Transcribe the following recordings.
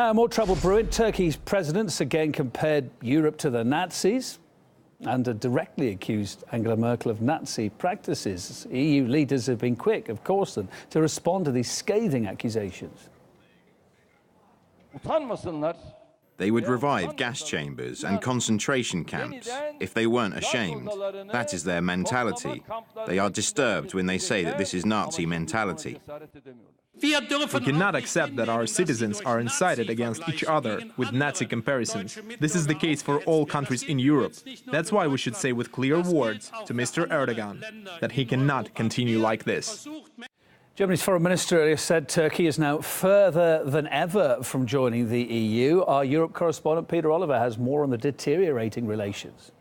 More trouble brewing. Turkey's presidents again compared Europe to the Nazis and directly accused Angela Merkel of Nazi practices. EU leaders have been quick, of course, to respond to these scathing accusations. They would revive gas chambers and concentration camps if they weren't ashamed. That is their mentality. They are disturbed when they say that this is Nazi mentality. We cannot accept that our citizens are incited against each other with Nazi comparisons. This is the case for all countries in Europe. That's why we should say with clear words to Mr. Erdogan that he cannot continue like this. Germany's foreign minister earlier said Turkey is now further than ever from joining the EU. Our Europe correspondent Peter Oliver has more on the deteriorating relations.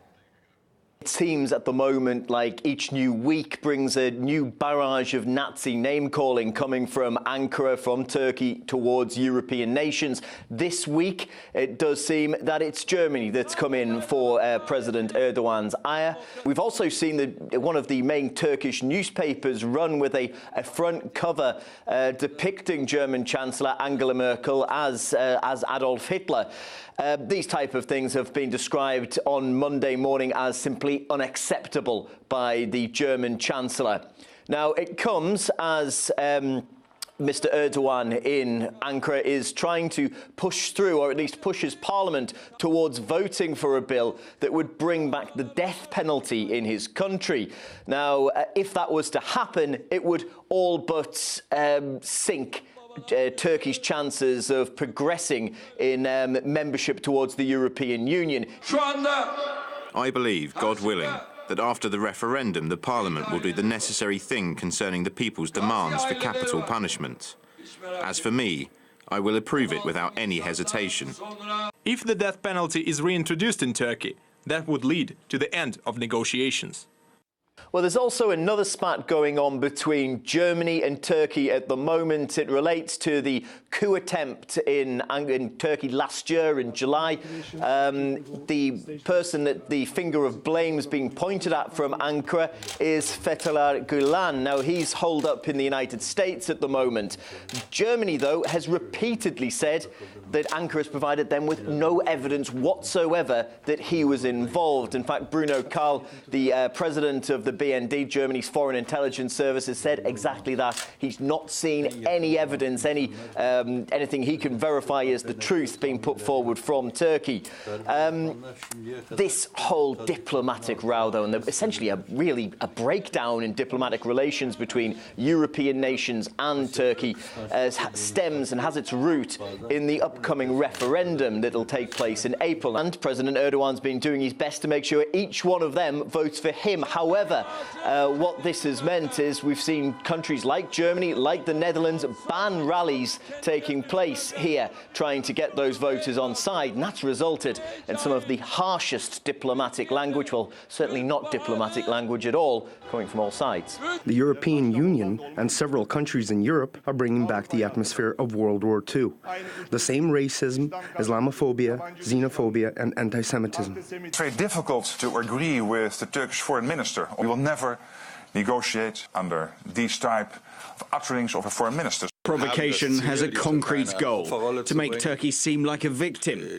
It seems at the moment like each new week brings a new barrage of Nazi name-calling coming from Ankara, from Turkey towards European nations. This week, it does seem that it's Germany that's come in for President Erdogan's ire. We've also seen one of the main Turkish newspapers run with a front cover depicting German Chancellor Angela Merkel as Adolf Hitler. These type of things have been described on Monday morning as simply unacceptable by the German Chancellor. Now, it comes as Mr. Erdogan in Ankara is trying to push through, or at least pushes Parliament towards voting for a bill that would bring back the death penalty in his country. Now, if that was to happen, it would all but sink Turkey's chances of progressing in membership towards the European Union. I believe, God willing, that after the referendum the Parliament will do the necessary thing concerning the people's demands for capital punishment. As for me, I will approve it without any hesitation. If the death penalty is reintroduced in Turkey, that would lead to the end of negotiations. Well, there's also another spat going on between Germany and Turkey at the moment. It relates to the coup attempt in Turkey last year in July. The person that the finger of blame is being pointed at from Ankara is Fethullah Gulen. Now, he's holed up in the United States at the moment. Germany, though, has repeatedly said that Ankara has provided them with no evidence whatsoever that he was involved. In fact, Bruno Karl, the president of the BND, Germany's Foreign Intelligence Service, has said exactly that. He's not seen any evidence, anything he can verify as the truth being put forward from Turkey. This whole diplomatic row, though, and essentially a breakdown in diplomatic relations between European nations and Turkey, stems and has its root in the upcoming referendum that'll take place in April. And President Erdogan's been doing his best to make sure each one of them votes for him. However, what this has meant is we've seen countries like Germany, like the Netherlands, ban rallies taking place here, trying to get those voters on side. And that's resulted in some of the harshest diplomatic language, well, certainly not diplomatic language at all, coming from all sides. The European Union and several countries in Europe are bringing back the atmosphere of World War II. The same racism, Islamophobia, xenophobia and anti-Semitism. It's very difficult to agree with the Turkish foreign minister. We will never negotiate under these type of utterings of a foreign minister. Provocation has a concrete goal: to make Turkey seem like a victim.